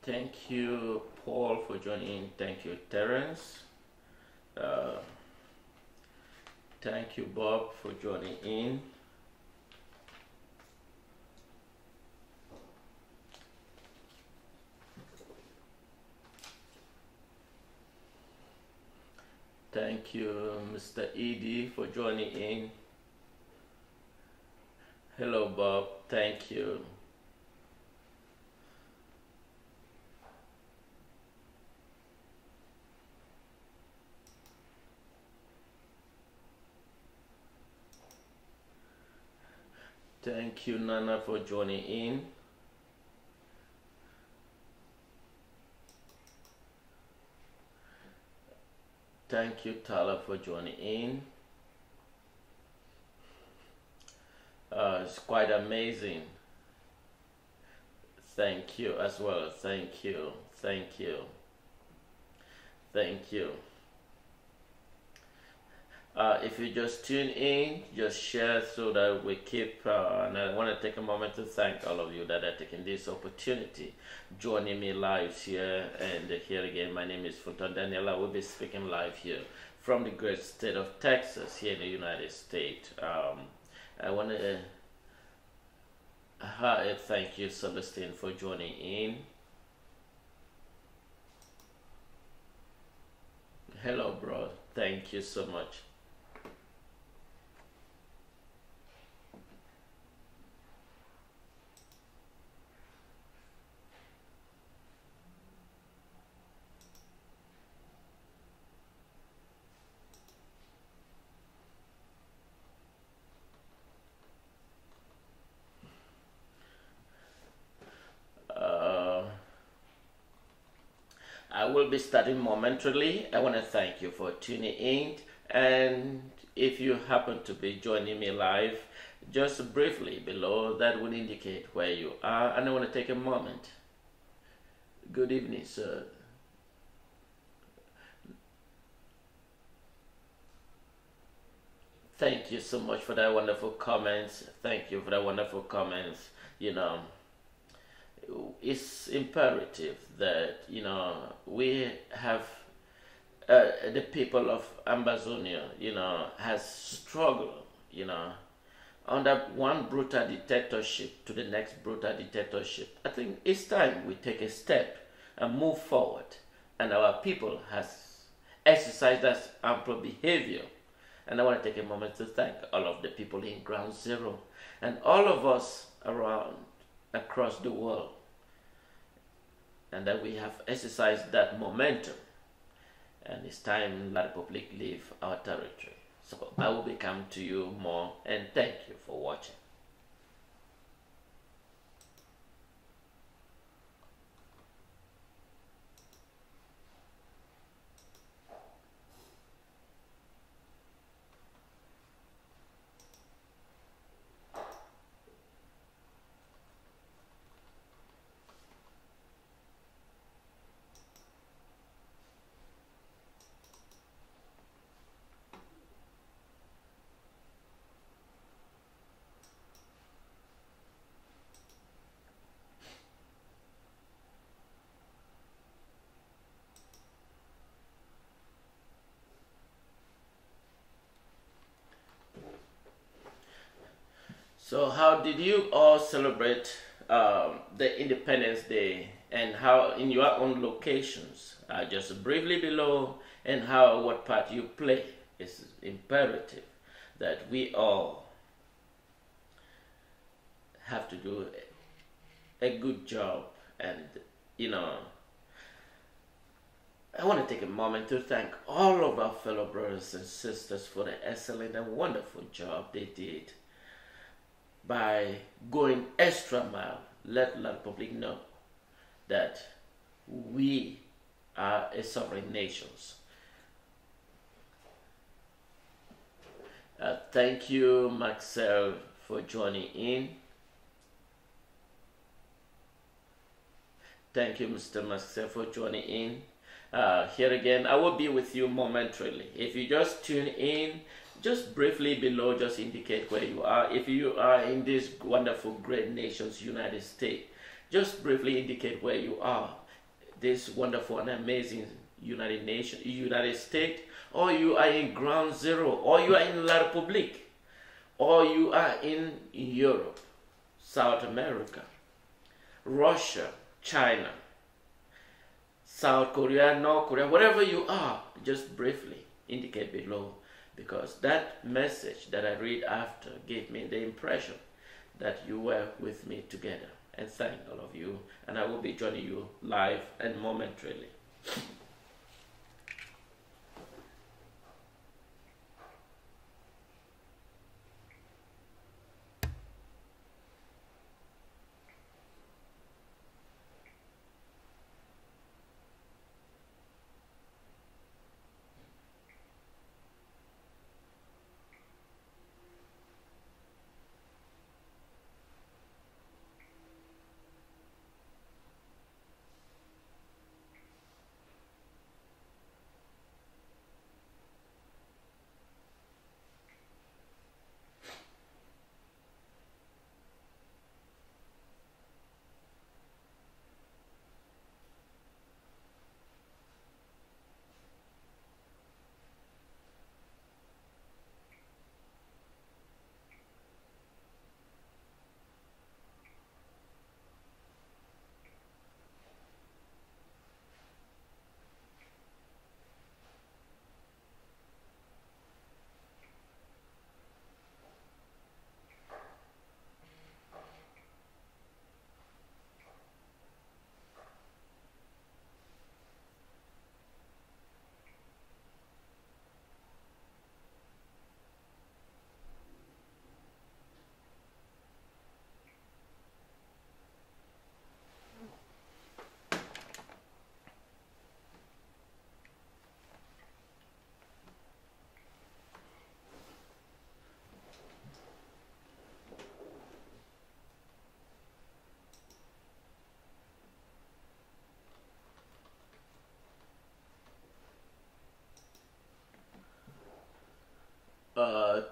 Thank you, Paul, for joining. Thank you, Terence. Uh, Thank you, Bob, for joining in. Thank you, Mr. Edie, for joining in. Hello, Bob. Thank you. Thank you, Nana, for joining in. Thank you, Tyler, for joining in. It's quite amazing. Thank you as well. Thank you. Thank you. Thank you. If you just tune in, just share so that we keep, and I want to take a moment to thank all of you that are taking this opportunity, joining me live here and here again. My name is Funton Daniel. I will be speaking live here from the great state of Texas here in the United States. I want to thank you, Celestine, for joining in. Hello, bro. Thank you so much. I will be starting momentarily. I want to thank you for tuning in, and if you happen to be joining me live, just briefly below that will indicate where you are, and I want to take a moment. Good evening, sir. Thank you so much for that wonderful comments. Thank you for that wonderful comments. You know, it's imperative that we have the people of Ambazonia has struggled under one brutal dictatorship to the next brutal dictatorship. I think it's time we take a step and move forward, and our people has exercised that ample behavior. And I want to take a moment to thank all of the people in Ground Zero and all of us around across the world, and that we have exercised that momentum, and it's time La Republic leave our territory. So I will be coming to you more, and thank you for watching. So how did you all celebrate the Independence Day, and how in your own locations? Just briefly below, and what part you play. It's imperative that we all have to do a good job, and I want to take a moment to thank all of our fellow brothers and sisters for the excellent and wonderful job they did by going extra mile. Let the public know that we are a sovereign nation. Thank you, Maxwell, for joining in. Thank you, Mr. Maxwell, for joining in. Here again, I will be with you momentarily. If you just tune in, just briefly below, just indicate where you are. If you are in this wonderful, great nations, United States, just briefly indicate where you are. this wonderful and amazing United States, or you are in ground zero, or you are in La Republique, or you are in Europe, South America, Russia, China, South Korea, North Korea, wherever you are, just briefly indicate below, because that message that I read after gave me the impression that you were with me together. And thank all of you, and I will be joining you live and momentarily.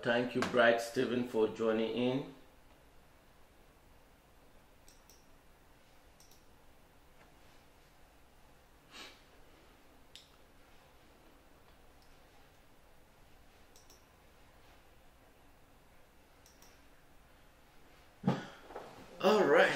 Thank you, Bright Stephen, for joining in. All right.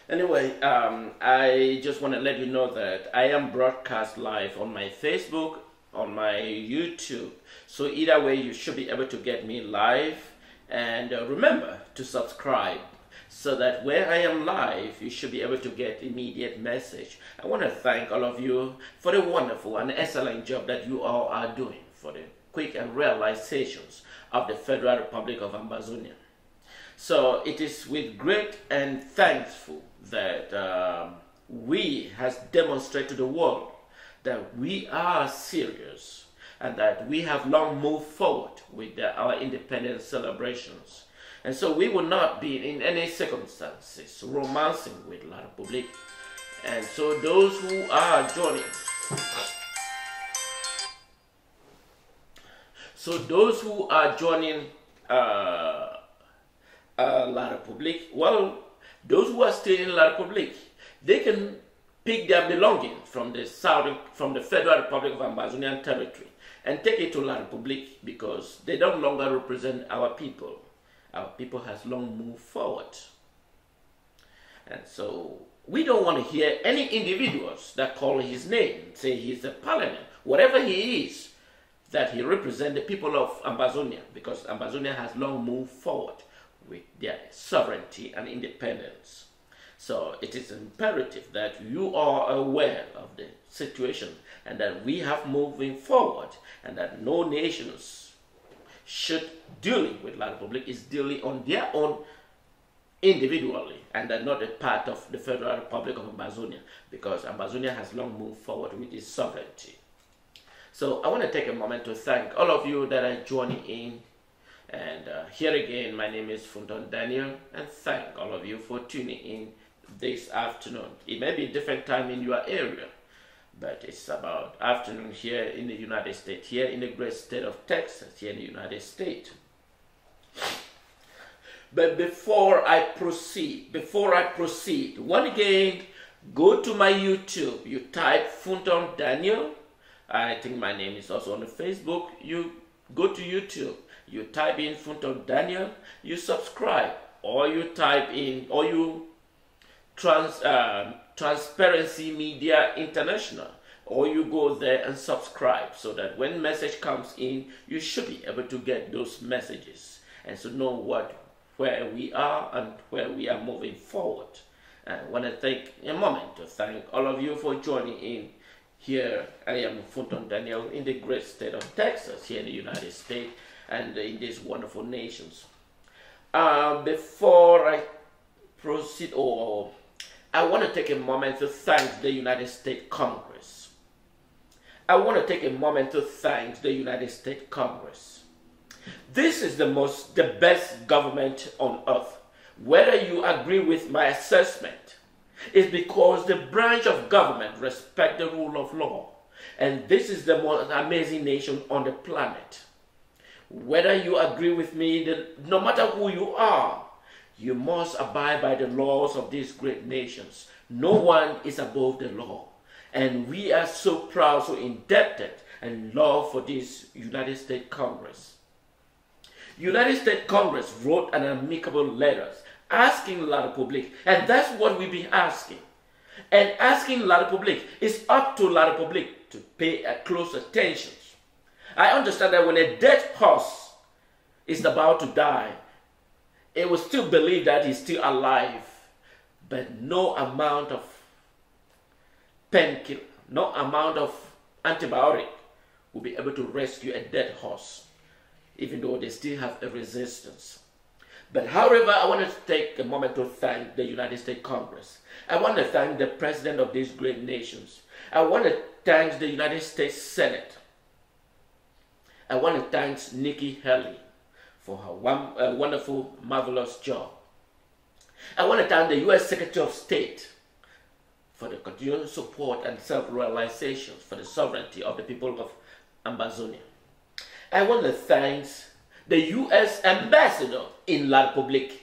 Anyway, I just want to let you know that I am broadcast live on my Facebook, on my YouTube. So either way, you should be able to get me live. And remember to subscribe so that when I am live, you should be able to get immediate message. I want to thank all of you for the wonderful and excellent job that you all are doing for the quick and realizations of the Federal Republic of Ambazonian. So it is with great and thankful that we has demonstrated to the world that we are serious and that we have long moved forward with our independence celebrations. And so we will not be in any circumstances romancing with La Republique. And so those who are joining, La Republique, well, those who are still in La Republique, they can pick their belongings from the Federal Republic of Ambazonian territory and take it to La Republique because they don't longer represent our people. Our people has long moved forward. And so we don't want to hear any individuals that call his name, say he's the parliament, whatever he is, that he represents the people of Ambazonia, because Ambazonia has long moved forward with their sovereignty and independence. So it is imperative that you are aware of the situation and that we have moving forward and that no nations should dealing with La Republique is dealing on their own individually and that not a part of the Federal Republic of Ambazonia, because Ambazonia has long moved forward with its sovereignty. So I want to take a moment to thank all of you that are joining in. And here again, my name is Funton Daniel, and thank all of you for tuning in this afternoon. It may be a different time in your area, but it's about afternoon here in the United States, here in the great state of Texas, here in the United States. But before I proceed, one again, go to my YouTube. You type Funton Daniel. I think my name is also on the Facebook. You go to YouTube. You type in Funton Daniel. You subscribe. Or you type in, or you Transparency Media International. Or you go there and subscribe so that when message comes in, you should be able to get those messages and to know where we are and where we are moving forward. I want to take a moment to thank all of you for joining in here. I am Funton Daniel in the great state of Texas, here in the United States and in these wonderful nations. Before I proceed, I want to take a moment to thank the United States Congress. I want to take a moment to thank the United States Congress. This is the best government on earth. Whether you agree with my assessment, is because the branch of government respects the rule of law. And this is the most amazing nation on the planet. Whether you agree with me, no matter who you are, you must abide by the laws of these great nations. No one is above the law. And we are so proud, so indebted and love for this United States Congress. United States Congress wrote an amicable letter asking La Republique, and that's what we've been asking. And asking La Republique is up to La Republique to pay close attention. I understand that when a dead horse is about to die, it will still believe that he's still alive, but no amount of painkiller, no amount of antibiotic will be able to rescue a dead horse, even though they still have a resistance. But however, I want to take a moment to thank the United States Congress. I want to thank the president of these great nations. I want to thank the United States Senate. I want to thank Nikki Haley for her wonderful, marvelous job. I want to thank the U.S. Secretary of State for the continued support and self-realization for the sovereignty of the people of Ambazonian. I want to thank the U.S. Ambassador in La Republique.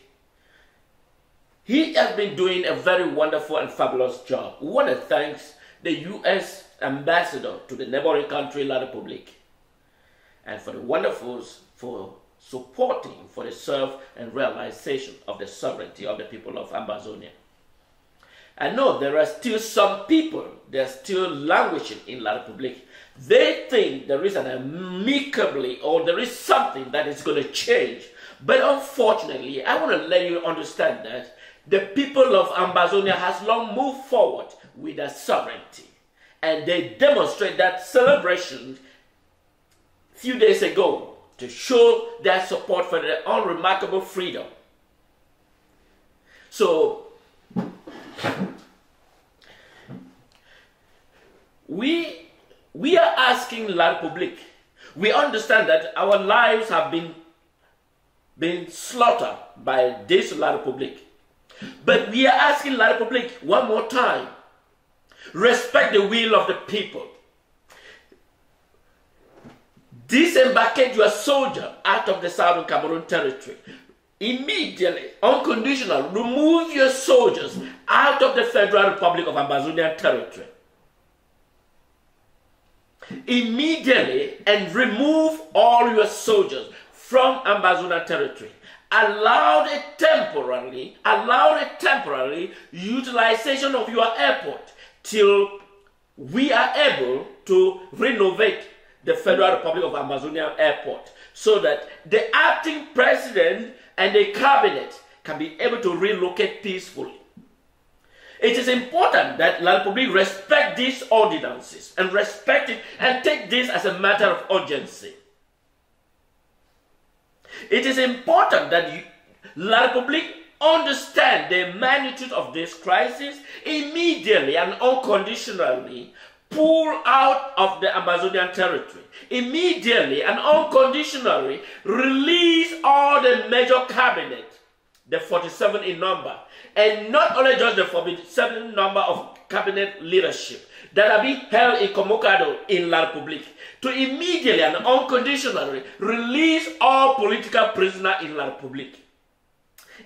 He has been doing a very wonderful and fabulous job. We want to thank the U.S. Ambassador to the neighboring country, La Republique, and for the wonderfuls for supporting for the self and realization of the sovereignty of the people of Ambazonia. I know there are still some people, they're still languishing in La Republique. They think there is an amicably, or there is something that is going to change. But unfortunately, I want to let you understand that the people of Ambazonia has long moved forward with their sovereignty. And they demonstrate that celebration a few days ago to show their support for their unremarkable freedom. So, we are asking La Republique. We understand that our lives have been slaughtered by this La Republique. But we are asking La Republique one more time, respect the will of the people. Disembark your soldier out of the Southern Cameroon territory. Immediately, unconditional, remove your soldiers out of the Federal Republic of Ambazonian territory. Immediately, and remove all your soldiers from Ambazonian territory. Allow a temporary utilization of your airport till we are able to renovate the Federal Republic of Ambazonian airport, so that the acting president and the cabinet can be able to relocate peacefully. It is important that La Republique respect these ordinances and respect it and take this as a matter of urgency. It is important that La Republique understand the magnitude of this crisis, immediately and unconditionally pull out of the Ambazonian territory. Immediately and unconditionally release all the major cabinet, the 47 in number, and not only just the 47 number of cabinet leadership that are being held in Comocado in La Republique, to immediately and unconditionally release all political prisoners in La Republique.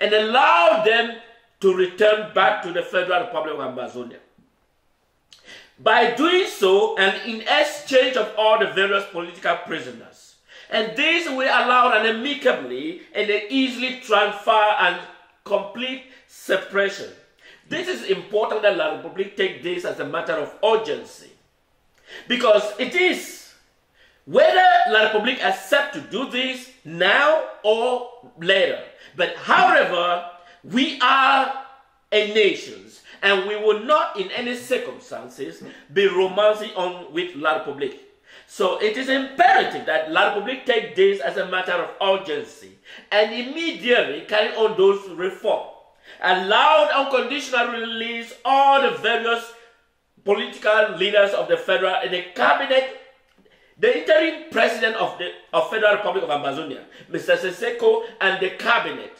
and allow them to return back to the Federal Republic of Ambazonian. By doing so, and in exchange of all the various political prisoners, and this will allow an amicably and easily transfer and complete separation. This is important that La Republique take this as a matter of urgency, because it is whether La Republique accept to do this now or later. But however, we are a nation, and we will not in any circumstances be romancing on with La Republique. So it is imperative that La Republique take this as a matter of urgency and immediately carry on those reforms. Allow unconditional release all the various political leaders of the federal and the cabinet, the interim president of Federal Republic of Ambazonian, Mr. Seseko, and the cabinet.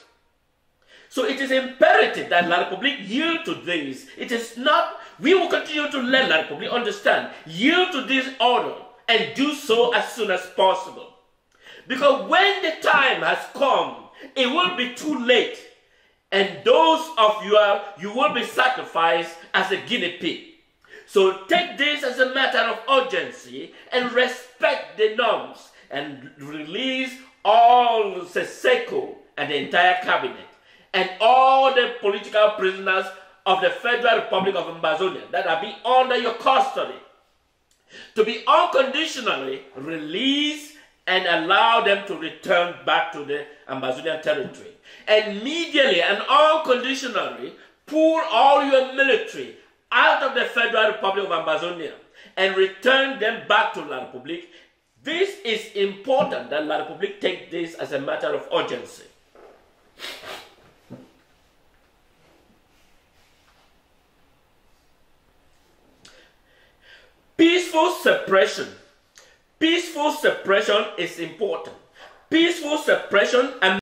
So it is imperative that La Republique yield to this. It is not, we will continue to let La Republique understand, yield to this order and do so as soon as possible. Because when the time has come, it will be too late. And those of you will be sacrificed as a guinea pig. So take this as a matter of urgency and respect the norms and release all Seseko and the entire cabinet and all the political prisoners of the Federal Republic of Ambazonian that are being under your custody to be unconditionally released and allow them to return back to the Ambazonian territory. And immediately and unconditionally pull all your military out of the Federal Republic of Ambazonian and return them back to La Republique. This is important that La Republique take this as a matter of urgency. Peaceful separation. Peaceful separation is important. Peaceful separation and